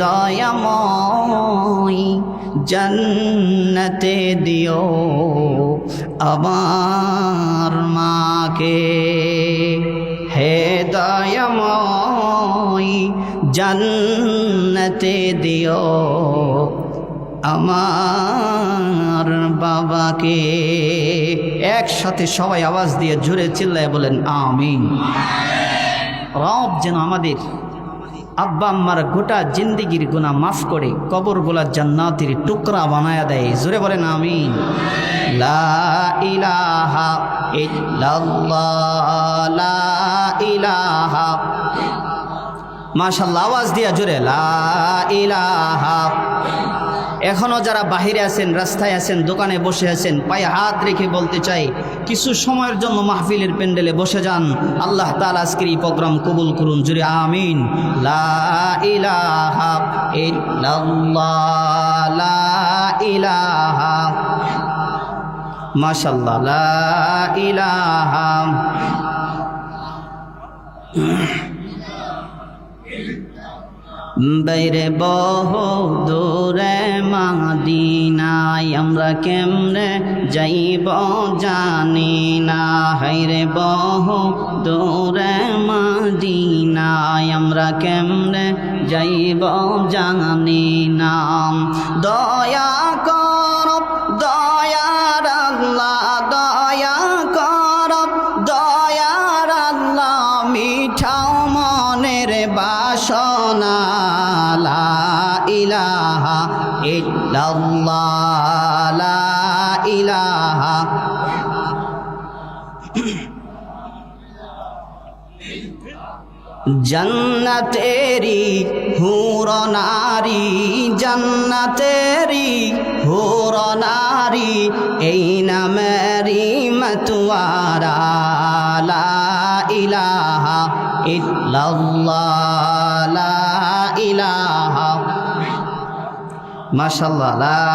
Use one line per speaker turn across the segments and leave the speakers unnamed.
দয়াময় জান্নাতে দিও আমার মাকে, হে দয়াময় জান্নাতে দিও আমার বাবাকে। একসাথে সবাই আওয়াজ দিয়ে জোরে চিল্লায় বলেন আমিন। রব যেন আমাদের আব্বা আম্মার গোটা জিন্দিগির গুনাহ মাফ করে কবরগুলা জান্নাতের টুকরা বানায়া দেয়। জোরে বলেন আমিন। লা ইলাহা ইল্লাল্লাহ, লা ইলাহা, মাশাআল্লাহ আওয়াজ দিয়া জোরে লা ইলাহা। এখনো যারা বাহিরে আছেন, রাস্তায় আছেন, দোকানে বসে আছেন, পায়ে হাত রেখে বলতে চাই কিছু সময়ের জন্য মাহফিলের প্যান্ডেলে বসে যান। আল্লাহ তাআলা আজকের এই প্রোগ্রাম কবুল করুন। জোরে আমিন। লা ইলাহা ইল্লাল্লাহ, লা ইলাহা, মাশাআল্লাহ লা ইলাহা। বাইরে বহু দূরে মাদিনায় আমরা কেমনে যাইব জানি না। হায়রে বহু দূরে মাদিনায় আমরা কেমনে যাইব জানি না। দয়া কর দয়ার আল্লাহ, দয়া কর দয়ার আল্লাহ, মিঠাও মনের বাসনা। লা ইলাহা ইল্লাল্লাহ, লা ইলাহা। জান্নাতেরি হুর নারী, জান্নাতেরি হুর নারী, এই নামেরি মতওয়ারা। লা ইলাহা ইল্লাল্লাহ, লা ইলাহা, মাশাআল্লাহ লা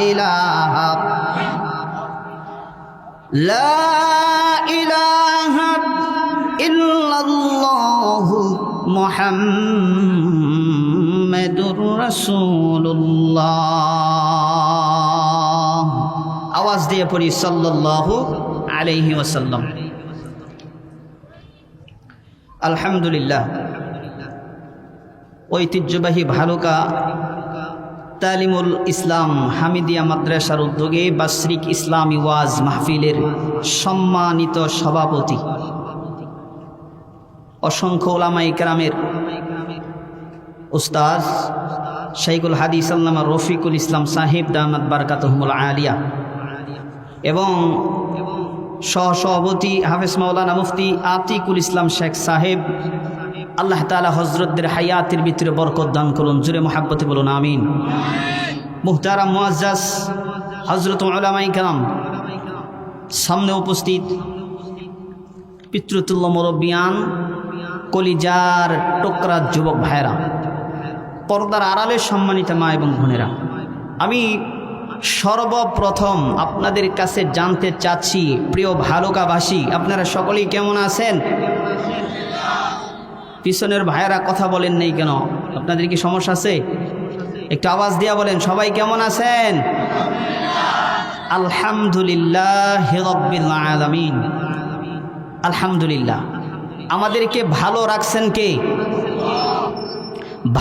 ইলাহা, লা ইলাহা ইল্লাল্লাহু মুহাম্মাদুর রাসূলুল্লাহ। আওয়াজ দিয়ে পড়ি সাল্লাল্লাহু আলাইহি ওয়াসাল্লাম। আলহামদুলিল্লাহ। ঐতিহ্যবাহী ভালুকা তালিমুল ইসলাম হামিদিয়া মাদ্রাসার উদ্যোগে বার্ষিক ইসলামী ওয়াজ মাহফিলের সম্মানিত সভাপতি, অসংখ্য উলামায়ে কেরামের উস্তাদ শাইখুল হাদিস আল্লামা রফিকুল ইসলাম সাহেব দামাত বারকাতুহুমুল আলিয়া এবং সহসভাপতি হাফেজ মাওলানা মুফতি আতিকুল ইসলাম শেখ সাহেব, আল্লাহ তাআলা হযরতদের হায়াতের ভিতরে বরকত দান করুন। জোরে মুহাব্বতে বলুন আমিন। মুহতারাম মুআজ্জাজ হযরত উলামায়ে কেরাম, সামনে উপস্থিত পিতৃতুল্য মুরব্বিয়ান, কলিজার টুকরা যুবক ভাইরা, পর্দার আড়ালে সম্মানিত মা এবং বোনেরা, আমি সর্বপ্রথম আপনাদের কাছে জানতে চাচ্ছি, প্রিয় ভালুকাবাসী, আপনারা সকলেই কেমন আছেন? পিছনের ভাইয়েরা কথা বলেন নেই কেন? আপনাদের কি সমস্যা আছে? একটু আওয়াজ দিয়া বলেন সবাই কেমন আছেন? আলহামদুলিল্লাহি রাব্বিল আলামিন। আলহামদুলিল্লাহ। আমাদেরকে ভালো রাখছেন কে?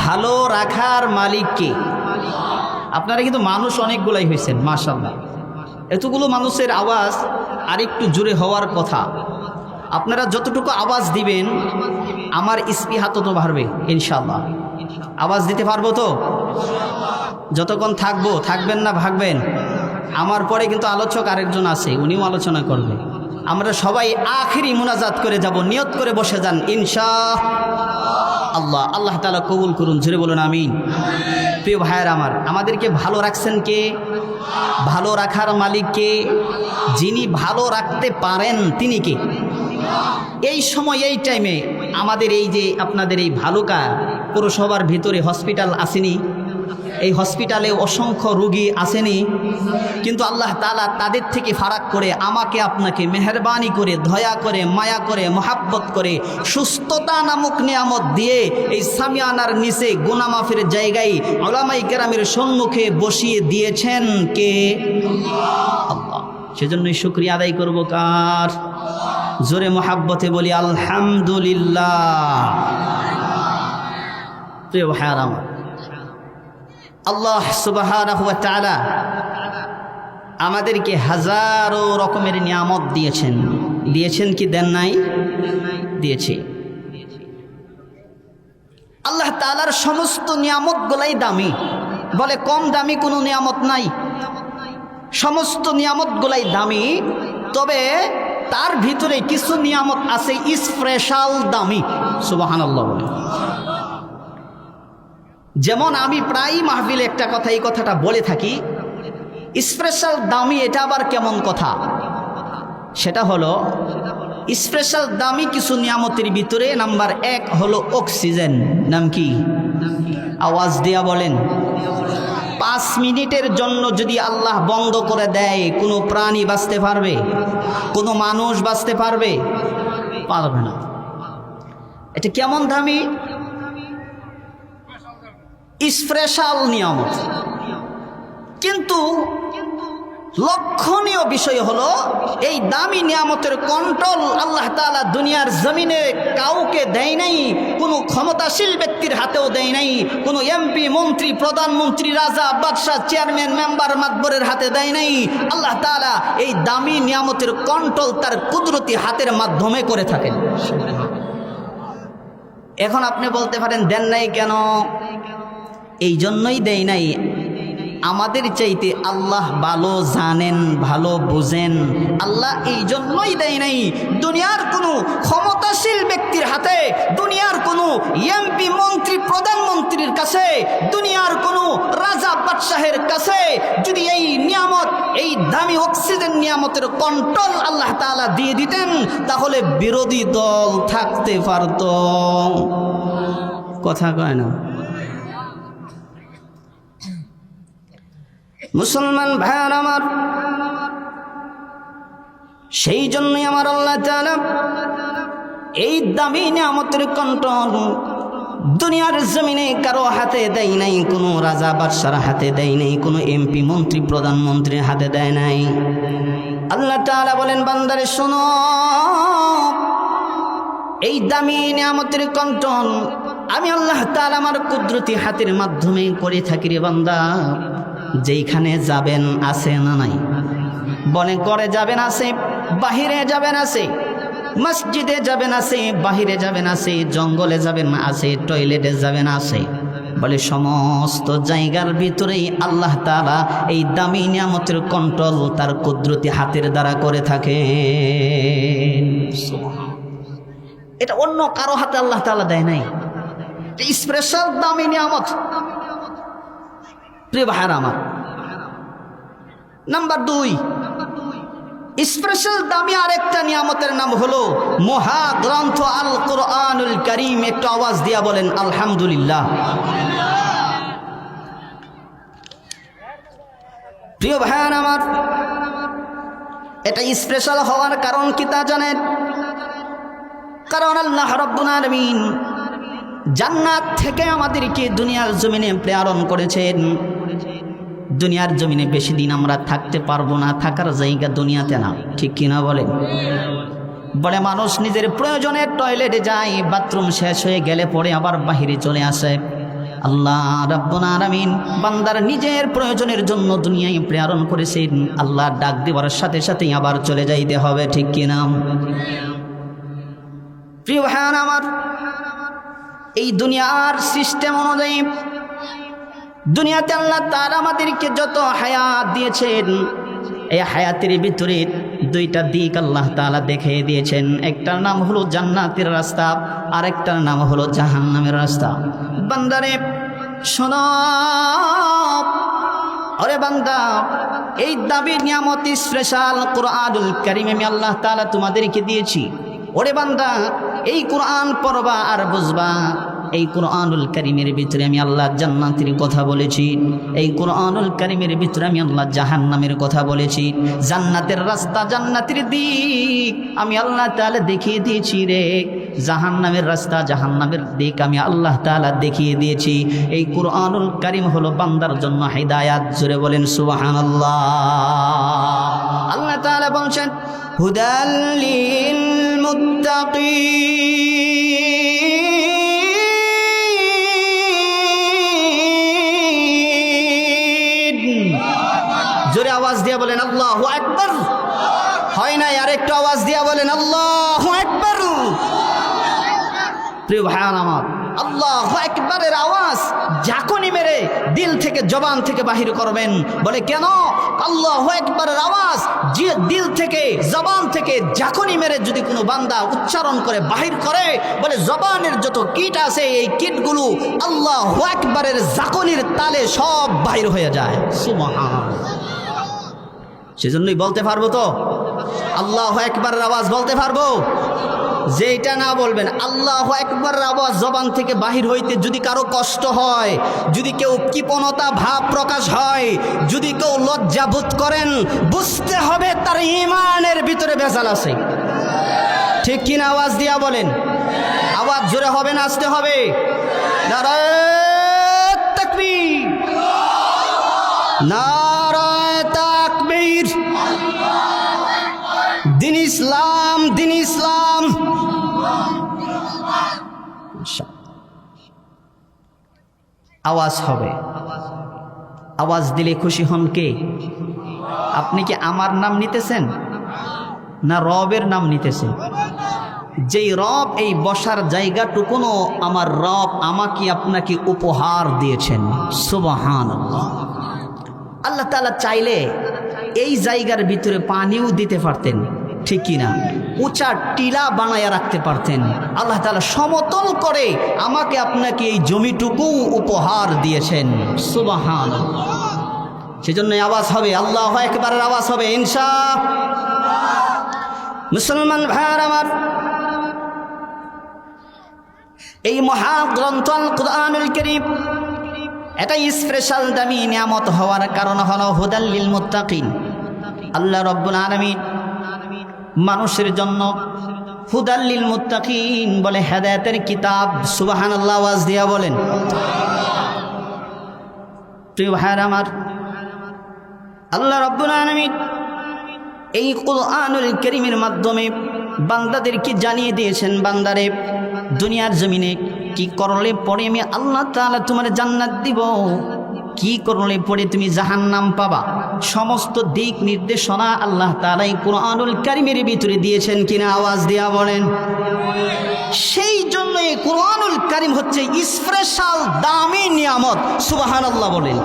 ভালো রাখার মালিক কে? আপনারা কিন্তু মানুষ অনেকগুলাই হয়েছেন মাশাআল্লাহ। এতগুলো মানুষের আওয়াজ আরেকটু জোরে হওয়ার কথা। আপনারা যতটুকু আওয়াজ দিবেন আমার স্পৃহা তত বাড়বে ইনশাআল্লাহ। আওয়াজ দিতে পারবো তো? যতক্ষণ থাকবো, থাকবেন না ভাগবেন? আমার পরে কিন্তু আলোচক আরেকজন আছে, উনিও আলোচনা করবে। আমরা সবাই আখিরি মুনাজাত করে যাব, নিয়ত করে বসে যান ইনশাআল্লাহ। আল্লাহ তাআলা কবুল করুন। জোরে বলুন আমিন। প্রিয় ভাইয়েরা আমার, আমাদেরকে ভালো রাখছেন কে? ভালো রাখার মালিক কে? যিনি ভালো রাখতে পারেন তিনি কে? এই সময় এই টাইমে আমাদের এই যে আপনাদের এই ভালুকা পৌরসভার ভিতরে হসপিটাল আসেনি? এই হসপিটালে অসংখ্য রোগী আসেনি, কিন্তু আল্লাহ তাআলা তাদের থেকে ফারাক করে আমাকে আপনাকে মেহেরবানি করে দয়া করে মায়া করে মোহাব্বত করে সুস্থতা নামক নিয়ামত দিয়ে এই সামিয়ানার নিচে গুনাহ মাফের জায়গায় উলামায়ে কেরামের সম্মুখে বসিয়ে দিয়েছেন কে? আল্লাহ। সেজন্যই শুকরিয়া আদায় করব কার? জোরে মোহাব্বতে বলি আলহামদুলিল্লাহ। প্রিয় ভাইরা আমার, আল্লাহ সুবহানাহু ওয়া তাআলা আমাদেরকে হাজারো রকমের নিয়ামত দিয়েছেন। দিয়েছেন কি দেন নাই? দিয়েছে। আল্লাহ তাআলার সমস্ত নিয়ামতগুলাই দামি, বলে কম দামি কোনো নিয়ামত নাই। সমস্ত নিয়ামতগুলাই দামি, তবে তার ভিতরে কিছু নিয়ামত আছে স্পেশাল দামি। সুবহানাল্লাহ। যেমন আমি প্রায় মাহফিলে একটা কথা, এই কথাটা বলে থাকি, স্পেশাল দামি এটা আবার কেমন কথা? সেটা হলো স্পেশাল দামি কিছু নিয়ামতের ভিতরে নাম্বার 1 হলো অক্সিজেন। নাম কি? আওয়াজ দিয়া বলেন। 5 মিনিটের জন্য যদি আল্লাহ বন্ধ করে দেয়, কোনো প্রাণী বাঁচতে পারবে? কোনো মানুষ বাঁচতে পারবে? পারবে না। এটা কেমন দামি? স্পেশাল নিয়ামত। কিন্তু লক্ষণীয় বিষয় হলো এই দামি নিয়ামতের কন্ট্রোল আল্লাহ তাআলা দুনিয়ার জমিনে কাউকে দেয় নাই, কোনো ক্ষমতাশীল ব্যক্তির হাতেও দেয় নাই, কোনো এমপি মন্ত্রী প্রধানমন্ত্রী রাজা বাদশাহ চেয়ারম্যান মেম্বার মাতবরের হাতে দেয় নাই। আল্লাহ তাআলা এই দামি নিয়ামতের কন্ট্রোল তার কুদরতি হাতের মাধ্যমে করে থাকেন। এখন আপনি বলতে পারেন দেন নাই কেন? এই জন্যই দেয় নাই, আমাদের চাইতে আল্লাহ ভালো জানেন, ভালো বুঝেন। আল্লাহ এই জন্যই দেয় নাই। দুনিয়ার কোনো ক্ষমতাশীল ব্যক্তির হাতে, দুনিয়ার কোনো এমপি মন্ত্রী প্রধানমন্ত্রীর কাছে, দুনিয়ার কোনো রাজা বাদশাহের কাছে যদি এই নিয়ামত, এই দামি অক্সিজেন নিয়ামতের কন্ট্রোল আল্লাহ তাআলা দিয়ে দিতেন, তাহলে বিরোধী দল থাকতে পারত। কথা কয় না? মুসলমান ভাইয়ার আমার, সেই জন্যই আমার আল্লাহ তাআলা এই দামি নিয়ামতের কন্ট্রোল দুনিয়ার জমিনে কারো হাতে দেয় নাই, কোনো রাজা বাদশার হাতে দেয় নাই, কোনো এমপি মন্ত্রী প্রধানমন্ত্রীর হাতে দেয় নাই। আল্লাহ তাআলা বলেন, বান্দারে শোনো, এই দামি নিয়ামতের কন্ট্রোল আমি আল্লাহ তাআলা আমার কুদরতি হাতের মাধ্যমে করে থাকি রে বান্দা। যেইখানে যাবেন আছে না নাই? বনে করে যাবেন আছে, বাহিরে যাবেন আছে, মসজিদে যাবেন আছে, বাহিরে যাবেন আছে, জঙ্গলে যাবেন আছে, টয়লেটে যাবেন আছে। বলে সমস্ত জায়গার ভিতরেই আল্লাহ তাআলা এই দামি নিয়ামতের কন্ট্রোল তার কুদরতি হাতের দ্বারা করে থাকে। এটা অন্য কারো হাতে আল্লাহ তাআলা দেয় নাই, স্পেশাল দামি নিয়ামত। প্রিয় ভাইরা আমার, নাম্বার 2 স্পেশাল দামি আরেকটা নিয়ামতের নাম হলো মহাগ্রন্থ আল কোরআনুল কারীম। একটু আওয়াজ দিয়া বলেন আলহামদুলিল্লাহ। প্রিয় ভাইরা আমার, এটা স্পেশাল হওয়ার কারণ কি তা জানেন? কারণ আল্লাহ রাব্বুল আলামিন জান্নাত থেকে আমাদেরকে দুনিয়ার জমিনে প্রেরণ করেছেন। দুনিয়ার জমিনে বেশি দিন আমরা থাকতে পারবো না, থাকার জায়গা দুনিয়াতে না, ঠিক কিনা বলেন? বলে মানুষ নিজের প্রয়োজনে টয়লেটে যায়, বাথরুম শেষ হয়ে গেলে পরে আবার বাহিরে চলে আসে। আল্লাহ রাব্বুল আলামিন বান্দার নিজের প্রয়োজনের জন্য দুনিয়ায় প্রেরণ করেছেন। আল্লাহ ডাক দেওয়ার সাথে সাথেই আবার চলে যাইতে হবে, ঠিক কিনা? প্রিয় ভাইয়ান আমার, এই দুনিয়ার সিস্টেম অনুযায়ী দুনিয়াতে আল্লাহ তাআলা আমাদেরকে যত হায়াত দিয়েছেন, এই হায়াতের ভিতরে 2টা দিক আল্লাহ তাআলা দেখিয়ে দিয়েছেন। একটার নাম হলো জান্নাতের রাস্তা, আর একটার নাম হলো জাহান্নামের রাস্তা। বান্দারে শোনো, আরে বান্দা, এই দামি নিয়ামত স্পেশাল কোরআনুল কারীম আমি আল্লাহ তাআলা তোমাদেরকে দিয়েছি। ওরে বান্দা, এই কোরআন পড়বা আর বুঝবা, এই কোরআনুল কারীমের ভিতরে আমি আল্লাহ জান্নাতের কথা বলেছি, এই কোরআনুল কারীমের ভিতরে আমি আল্লাহ জাহান্নামের কথা বলেছি। জান্নাতের রাস্তা, জান্নাতের দিক আমি আল্লাহ তাআলা দেখিয়ে দিয়েছি রে, জাহান্নামের রাস্তা, জাহান্নামের দিক আমি আল্লাহ তাআলা দেখিয়ে দিয়েছি। এই কোরআনুল কারীম হলো বান্দার জন্য হিদায়াত। জোরে বলেন সুবহানাল্লাহ। আল্লাহ তাআলা বলছেন হুদাল লিল মুত্তাকিন। জোরে আওয়াজ দিয়ে বলেন আল্লাহু আকবার। হয় নাই, আরেকটু আওয়াজ দিয়ে বলেন আল্লাহু আকবার। প্রিয় ভাইয়ার আমার, আল্লাহু আকবারের আওয়াজ ঝাঁকুনি মেরে দিল থেকে, জবান থেকে বাহির করবেন। বলে কেন? আল্লাহু আকবারের আওয়াজ দিল থেকে, জবান থেকে ঝাঁকুনি মেরে যদি কোনো বান্দা উচ্চারণ করে বাহির করে, বলে জবানের যত কীট আছে এই কীটগুলো আল্লাহু আকবারের ঝাঁকুনির তালে সব বাহির হয়ে যায়। সুবহানাল্লাহ। সেজন্যই বলতে পারবো তো আল্লাহু আকবারের আওয়াজ বলতে পারবো। যেটা না বলবেন আল্লাহু আকবারের আওয়াজ জবান থেকে বাহির হইতে যদি কারো কষ্ট হয়, যদি কেউ কৃপণতা ভাব প্রকাশ হয়, যদি কেউ লজ্জা বোধ করেন, বুঝতে হবে তার ঈমানের ভিতরে ভেজাল আছে। ঠিক কিনা? আওয়াজ দিয়া বলেন। আওয়াজ জোরে হবে না আসতে হবে? নারায়ে তাকবীর, নারায়ে তাকবীর। দিন ইসলাম, দিন ইসলাম। আওয়াজ হবে। আওয়াজ দিলে খুশি হন কে? আপনি কি আমার নাম নিতেছেন না রবের নাম নিতেছেন? যেই রব এই বসার জায়গাটুকুনো আমার রব আমাকে আপনাকে উপহার দিয়েছেন। সুবহানাল্লাহ। আল্লাহ তাআলা চাইলে এই জায়গার ভিতরে পানিও দিতে পারতেন, ঠিক কিনা? উঁচা টিলা বানায়া রাখতে পারতেন। আল্লাহ তাআলা সমতল করে আমাকে আপনাকে এই জমিটুকু উপহার দিয়েছেন। সুবহানাল্লাহ। সেজন্য আওয়াজ হবে, আল্লাহু আকবারের আওয়াজ হবে ইনশাআল্লাহ। মুসলমান ভাইয়ার আমার, এই মহাগ্রন্থ আল কুরআনুল কারীম এটা স্পেশাল দামি নিয়ামত হওয়ার কারণ হলো হুদাল লিল মুত্তাকিন। আল্লাহ রাব্বুল আলামিন মানুষের জন্য হুদাল লিল মুত্তাকিন বলে হেদায়েতের কিতাব। সুবহানাল্লাহ। আওয়াজ দিয়া বলেন। প্রিয় ভাইরা আমার, আল্লাহ রাব্বুল আলামিন এই কুরআনুল কারীমের মাধ্যমে বান্দাদেরকে জানিয়ে দিয়েছেন, বান্দারে দুনিয়ার জমিনে কি করলে পরে আমি আল্লাহ তাআলা তোমার জান্নাত দিব, কি করলে পরে তুমি জাহান্নাম পাবা, সমস্ত দিক নির্দেশনা আল্লাহ তাআলা এই কুরআনুল কারীমের ভিতরে দিয়েছেন কিনা? আওয়াজ দিয়া বলেন। সেই জন্য এই কুরআনুল কারীম হচ্ছে স্পেশাল দামি নিয়ামত। সুবহানাল্লাহ বলেন।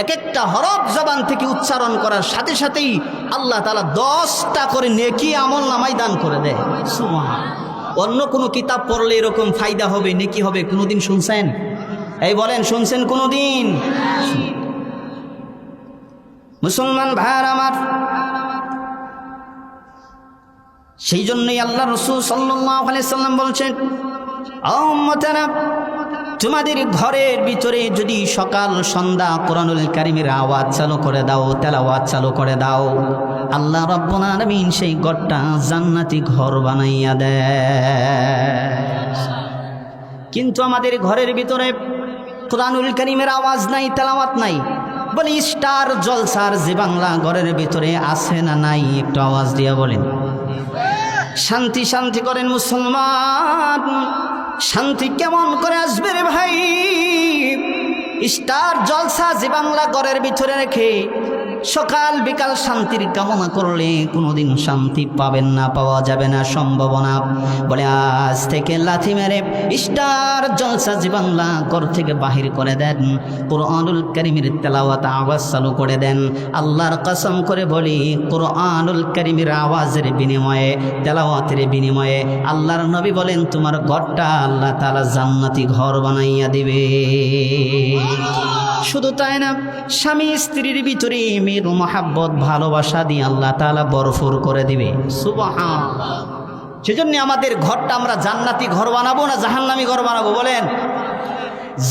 এক একটা হরফ জবান থেকে উচ্চারণ করার সাথে সাথেই আল্লাহ তাআলা 10টা করে নেকি আমল নামায় দান করে দেয়। সুবহানাল্লাহ। অন্য কোনো কিতাব পড়লে এরকম ফায়দা হবে, নেকি হবে, কোনোদিন শুনছেন? এই বলেন, শুনছেন কোনোদিন? মুসলমান ভাইয়ার আমার, সেই জন্যই আল্লাহ রাসূল সাল্লাল্লাহু আলাইহি সাল্লাম বলছেন, উম্মতেরা তোমাদের ঘরের ভিতরে যদি সকাল সন্ধ্যা কুরআনুল কারীমের আওয়াজ চালু করে দাও, তেলাওয়াত চালু করে দাও, আল্লাহ রাব্বুল আলামিন সেই ঘরটা জান্নাতি ঘর বানাইয়া দেয়। কিন্তু আমাদের ঘরের ভিতরে কুরআনুল কারীমের আওয়াজ নাই, তেলাওয়াত নাই। বলে স্টার জলসার জি বাংলা ঘরের ভিতরে আছে না নাই? একটু আওয়াজ দিয়ে বলেন। শান্তি শান্তি করেন মুসলমান। শান্তি কেমন করে আসবে রে ভাই? স্টার জলসা জি বাংলা ঘরের ভিতরে রেখে সকাল বিকাল শান্তির কামনা করলে কোনোদিন শান্তি পাবেন না, পাওয়া যাবে না, সম্ভব না। বলে আজ থেকে লাথি মেরে স্টার জলসা জি বাংলা ঘর থেকে বাহির করে দেন, কুরআনুল কারীমের তেলাওয়াত আওয়াজ চালু করে দেন। আল্লাহর কসম করে বলি, কুরআনুল কারীমের আওয়াজের বিনিময়ে, তেলাওয়াতের বিনিময়ে আল্লাহর নবী বলেন তোমার ঘরটা আল্লাহ তাআলা জান্নাতি ঘর বানাইয়া দিবে। শুধু তাই না, স্বামী স্ত্রীর ভিতরে মেয়ের মহাব্বত ভালোবাসা দিয়ে আল্লাহ তাআলা ভরপুর করে দিবে। সুবহানাল্লাহ। সেজন্য আমাদের ঘরটা আমরা জান্নাতি ঘর বানাবো না জাহান্নামী ঘর বানাবো বলেন?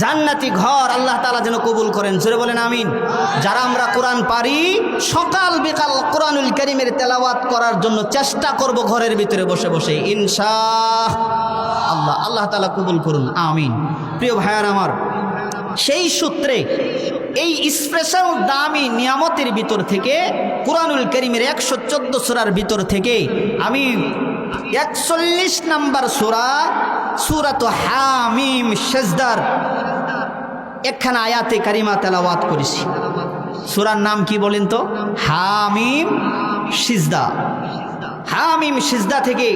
জান্নাতি ঘর আল্লাহ তাআলা যেন কবুল করেন, জোরে বলেন আমিন। যারা আমরা কোরআন পারি সকাল বিকাল কোরআনুল কারীমের তেলাওয়াত করার জন্য চেষ্টা করব ঘরের ভিতরে বসে বসে ইনশাআল্লাহ। আল্লাহ তাআলা কবুল করুন, আমিন। প্রিয় ভাইয়ার আমার, সেই সূত্রে এই স্পেশাল দামি নিয়ামতের ভিতর থেকে কোরআনুল কারীমের 114 সূরার ভিতর থেকে আমি 41 নম্বর সূরাত হামিম সেজদার একখানা আয়াতে কারিমা তেলাওয়াত করেছি। সূরার নাম কি বলেন তো? হামিম সিজদা। হামিম সিজদা থেকে